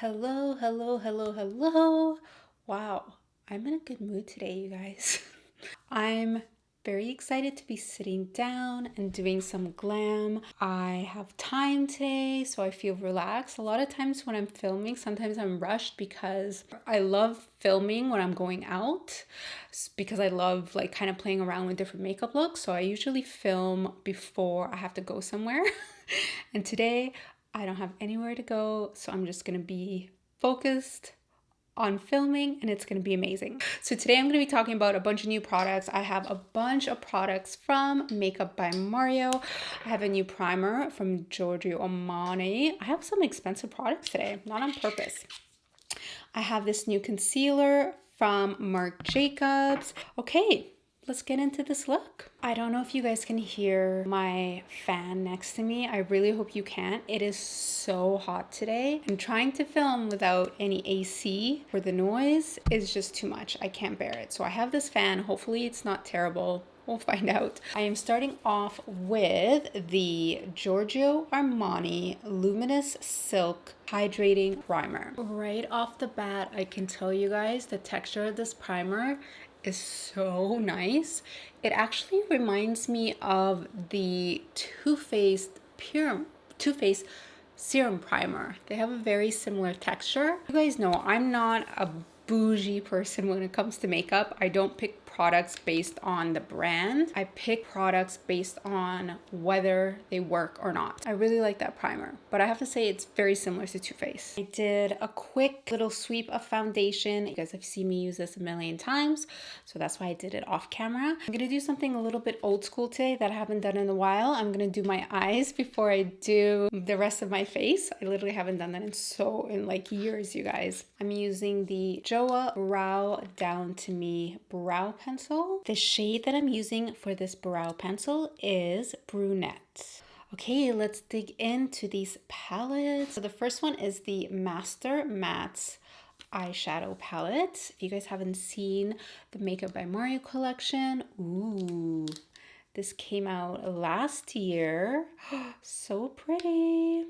Hello, hello, hello, hello. Wow, I'm in a good mood today, you guys. I'm very excited to be sitting down and doing some glam. I have time today, so I feel relaxed. A lot of times when I'm filming, sometimes I'm rushed because I love filming when I'm going out because I love like kind of playing around with different makeup looks. So I usually film before I have to go somewhere. And today I don't have anywhere to go, so I'm just gonna be focused on filming and it's going to be amazing. So today I'm going to be talking about a bunch of new products. I have a bunch of products from Makeup by Mario. I have a new primer from Giorgio Armani. I have some expensive products today, not on purpose. I have this new concealer from Marc Jacobs. Okay, let's get into this look. I don't know if you guys can hear my fan next to me. I really hope you can. It is so hot today. I'm trying to film without any AC for the noise is just too much. I can't bear it. So I have this fan. Hopefully it's not terrible. We'll find out. I am starting off with the Giorgio Armani Luminous Silk Hydrating Primer. Right off the bat, I can tell you guys the texture of this primer is so nice. It actually reminds me of the Too Faced Serum Primer. They have a very similar texture. You guys know I'm not a bougie person when it comes to makeup. I don't pick products based on the brand. I pick products based on whether they work or not. I really like that primer, but I have to say it's very similar to Too Faced. I did a quick little sweep of foundation. You guys have seen me use this a million times, so that's why I did it off camera. I'm gonna do something a little bit old school today that I haven't done in a while. I'm gonna do my eyes before I do the rest of my face. I literally haven't done that in like years, you guys. I'm using the Joa Brow Down to Me brow pencil. The shade that I'm using for this brow pencil is Brunette. Okay, let's dig into these palettes. So the first one is the Master Mattes eyeshadow palette. If you guys haven't seen the Makeup by Mario collection, ooh, this came out last year. So pretty.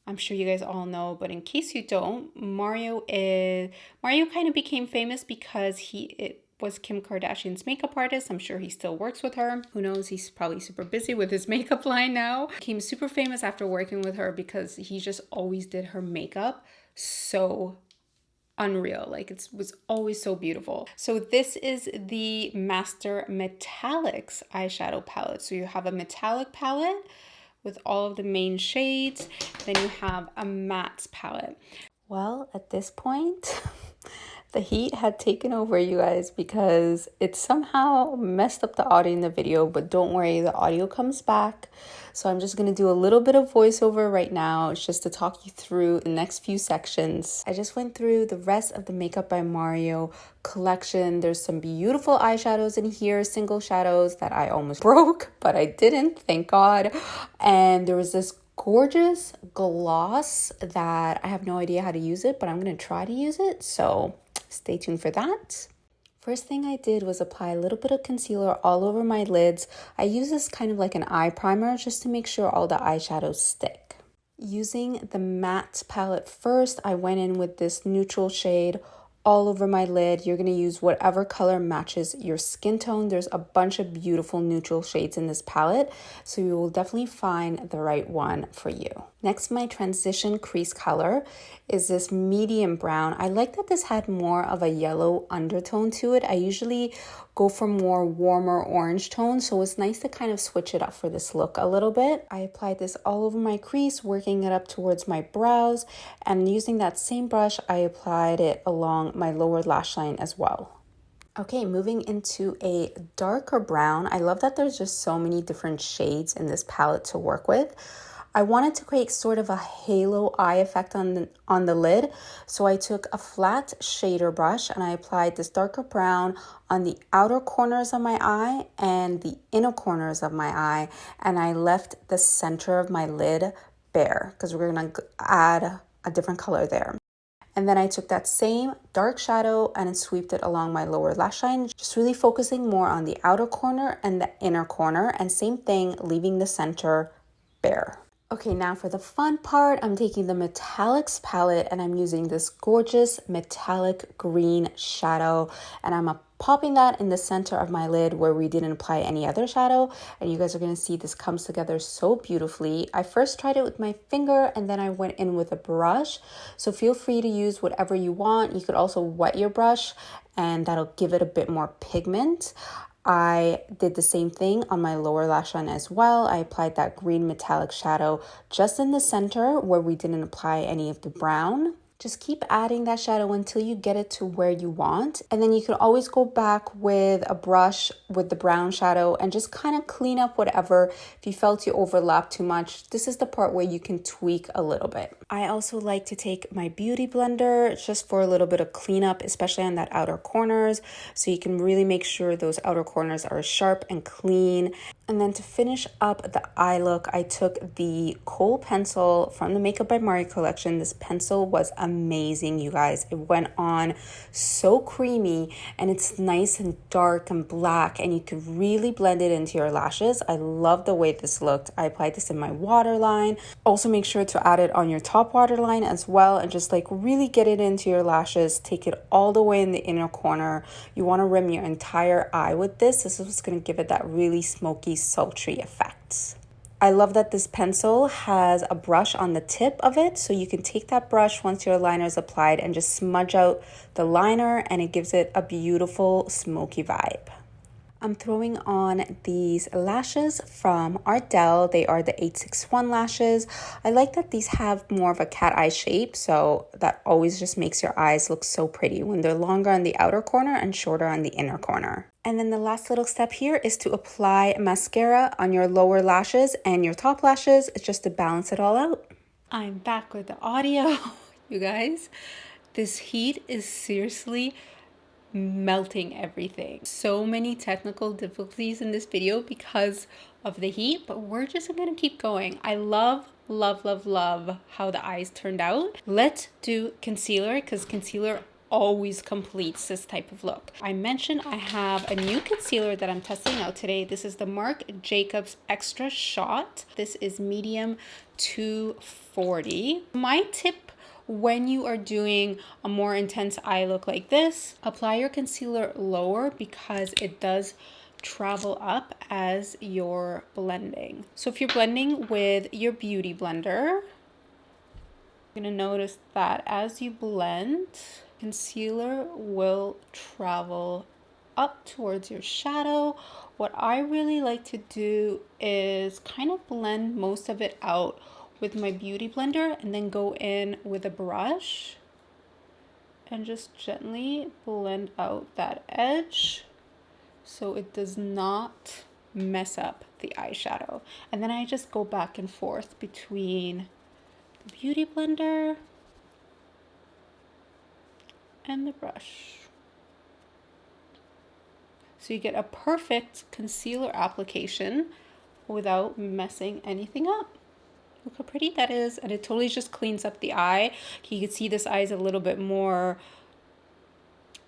I'm sure you guys all know, but in case you don't, Mario kind of became famous because it was Kim Kardashian's makeup artist. I'm sure he still works with her. Who knows? He's probably super busy with his makeup line now. Became super famous after working with her because he just always did her makeup so unreal. Like it was always so beautiful. So this is the Master Metallics eyeshadow palette. So you have a metallic palette with all of the main shades. Then you have a matte palette. Well, at this point, the heat had taken over, you guys, because it somehow messed up the audio in the video, but don't worry, the audio comes back. So I'm just going to do a little bit of voiceover right now. It's just to talk you through the next few sections. I just went through the rest of the Makeup by Mario collection. There's some beautiful eyeshadows in here, single shadows that I almost broke, but I didn't, thank God. And there was this gorgeous gloss that I have no idea how to use it, but I'm going to try to use it. So stay tuned for that. First thing I did was apply a little bit of concealer all over my lids. I use this kind of like an eye primer just to make sure all the eyeshadows stick. Using the matte palette first, I went in with this neutral shade all over my lid. You're going to use whatever color matches your skin tone. There's a bunch of beautiful neutral shades in this palette, so you will definitely find the right one for you. Next, my transition crease color is this medium brown. I like that this had more of a yellow undertone to it. I usually go for more warmer orange tones, so it's nice to kind of switch it up for this look a little bit. I applied this all over my crease, working it up towards my brows, and using that same brush, I applied it along my lower lash line as well. Okay, moving into a darker brown. I love that there's just so many different shades in this palette to work with. I wanted to create sort of a halo eye effect on the lid, so I took a flat shader brush and I applied this darker brown on the outer corners of my eye and the inner corners of my eye, and I left the center of my lid bare because we're going to add a different color there. And then I took that same dark shadow and swept it along my lower lash line, just really focusing more on the outer corner and the inner corner, and same thing, leaving the center bare. Okay, now for the fun part, I'm taking the Metallics palette and I'm using this gorgeous metallic green shadow, and I'm popping that in the center of my lid where we didn't apply any other shadow, and you guys are going to see this comes together so beautifully. I first tried it with my finger and then I went in with a brush, so feel free to use whatever you want. You could also wet your brush and that'll give it a bit more pigment. I did the same thing on my lower lash line as well. I applied that green metallic shadow just in the center where we didn't apply any of the brown. Just keep adding that shadow until you get it to where you want. And then you can always go back with a brush with the brown shadow and just kind of clean up whatever. If you felt you overlapped too much, this is the part where you can tweak a little bit. I also like to take my beauty blender just for a little bit of cleanup, especially on that outer corners. So you can really make sure those outer corners are sharp and clean. And then to finish up the eye look, I took the kohl pencil from the Makeup by Mari collection. This pencil was amazing, you guys. It went on so creamy and it's nice and dark and black, and you could really blend it into your lashes. I love the way this looked. I applied this in my waterline. Also make sure to add it on your top waterline as well, and just like really get it into your lashes. Take it all the way in the inner corner. You want to rim your entire eye with this. This is what's going to give it that really smoky, sultry effect. I love that this pencil has a brush on the tip of it, so you can take that brush once your liner is applied and just smudge out the liner, and it gives it a beautiful smoky vibe. I'm throwing on these lashes from Ardell. They are the 861 lashes. I like that these have more of a cat eye shape, so that always just makes your eyes look so pretty when they're longer on the outer corner and shorter on the inner corner. And then the last little step here is to apply mascara on your lower lashes and your top lashes, just to balance it all out. I'm back with the audio, you guys. This heat is seriously melting everything. So many technical difficulties in this video because of the heat, but we're just gonna keep going. I love how the eyes turned out. Let's do concealer, because concealer always completes this type of look. I mentioned I have a new concealer that I'm testing out today. This is the Marc Jacobs Extra Shot. This is medium 240. My tip when you are doing a more intense eye look like this, apply your concealer lower because it does travel up as you're blending. So if you're blending with your beauty blender, you're gonna notice that as you blend, concealer will travel up towards your shadow. What I really like to do is kind of blend most of it out with my beauty blender and then go in with a brush and just gently blend out that edge so it does not mess up the eyeshadow. And then I just go back and forth between the beauty blender and the brush. So you get a perfect concealer application without messing anything up. Look how pretty that is, and it totally just cleans up the eye. You can see this eye is a little bit more,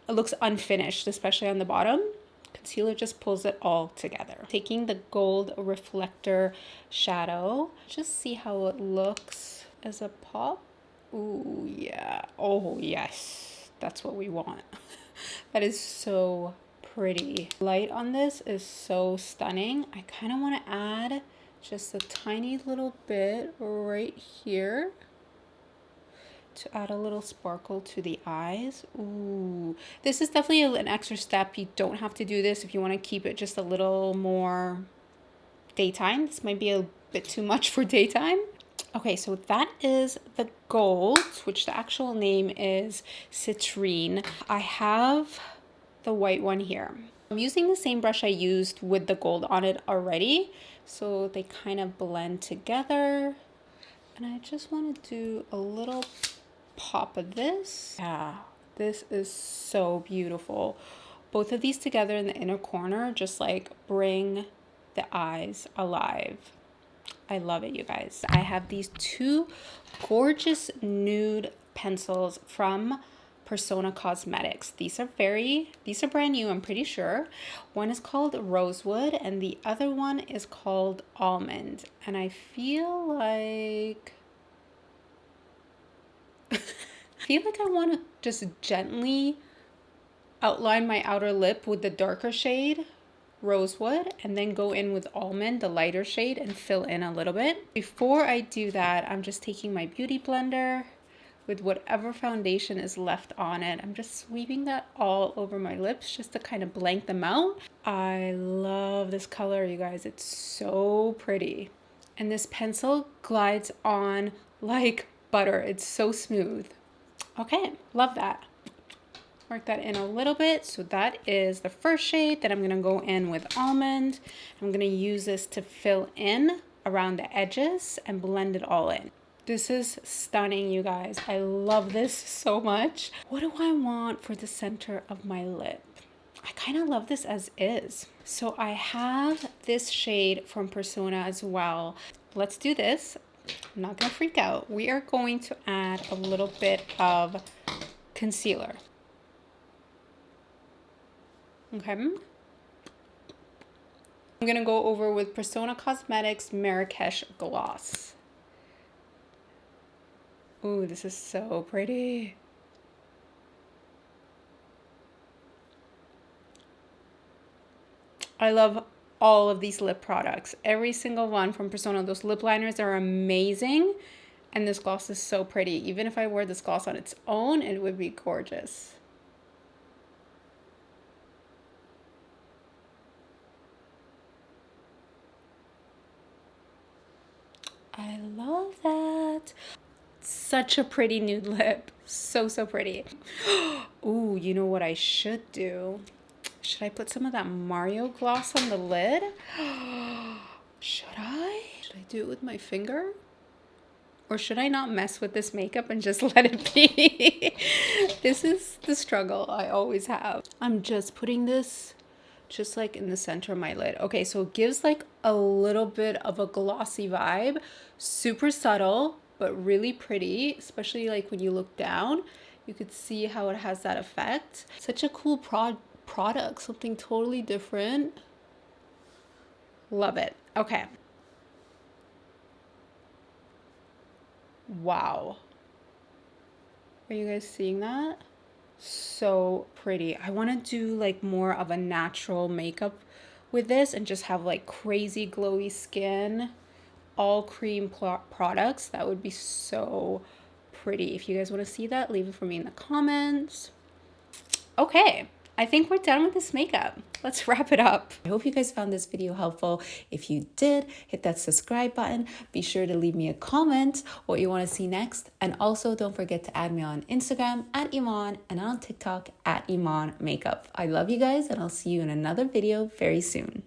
it looks unfinished, especially on the bottom. Concealer just pulls it all together. Taking the gold reflector shadow, just see how it looks as a pop. Ooh, yeah. Oh, yes. That's what we want. That is so pretty. Light on this is so stunning. I kind of want to add just a tiny little bit right here to add a little sparkle to the eyes. Ooh, this is definitely an extra step. You don't have to do this if you want to keep it just a little more daytime. This might be a bit too much for daytime. Okay, so that is the gold, which the actual name is Citrine. I have the white one here. I'm using the same brush I used with the gold on it already, so they kind of blend together. And I just want to do a little pop of this. Yeah, this is so beautiful. Both of these together in the inner corner just like bring the eyes alive. I love it, you guys. I have these two gorgeous nude pencils from Persona Cosmetics. These are brand new, I'm pretty sure. One is called Rosewood and the other one is called Almond. And I feel like I feel like I want to just gently outline my outer lip with the darker shade, Rosewood, and then go in with Almond, the lighter shade, and fill in a little bit. Before I do that, I'm just taking my beauty blender with whatever foundation is left on it. I'm just sweeping that all over my lips just to kind of blank them out. I love this color, you guys. It's so pretty. And this pencil glides on like butter. It's so smooth. Okay, love that. Work that in a little bit. So that is the first shade. Then I'm gonna go in with Almond. I'm gonna use this to fill in around the edges and blend it all in. This is stunning, you guys. I love this so much. What do I want for the center of my lip? I kind of love this as is. So I have this shade from Persona as well. Let's do this. I'm not gonna freak out. We are going to add a little bit of concealer. Okay. I'm gonna go over with Persona Cosmetics Marrakesh Gloss. Ooh, this is so pretty. I love all of these lip products. Every single one from Persona. Those lip liners are amazing. And this gloss is so pretty. Even if I wore this gloss on its own, it would be gorgeous. I love that. Such a pretty nude lip. So, so pretty. Ooh, you know what I should do? Should I put some of that Mario gloss on the lid? Should I? Should I do it with my finger? Or should I not mess with this makeup and just let it be? This is the struggle I always have. I'm just putting this just like in the center of my lid. Okay, so it gives like a little bit of a glossy vibe. Super subtle, but really pretty, especially like when you look down. You could see how it has that effect. Such a cool product, something totally different. Love it. Okay. Wow. Are you guys seeing that? So pretty. I want to do like more of a natural makeup with this and just have like crazy glowy skin, all cream products. That would be so pretty. If you guys want to see that, leave it for me in the comments. Okay, I think we're done with this makeup. Let's wrap it up. I hope you guys found this video helpful. If you did, hit that subscribe button. Be sure to leave me a comment what you want to see next. And also don't forget to add me on Instagram at Eman and on TikTok at Eman Makeup. I love you guys and I'll see you in another video very soon.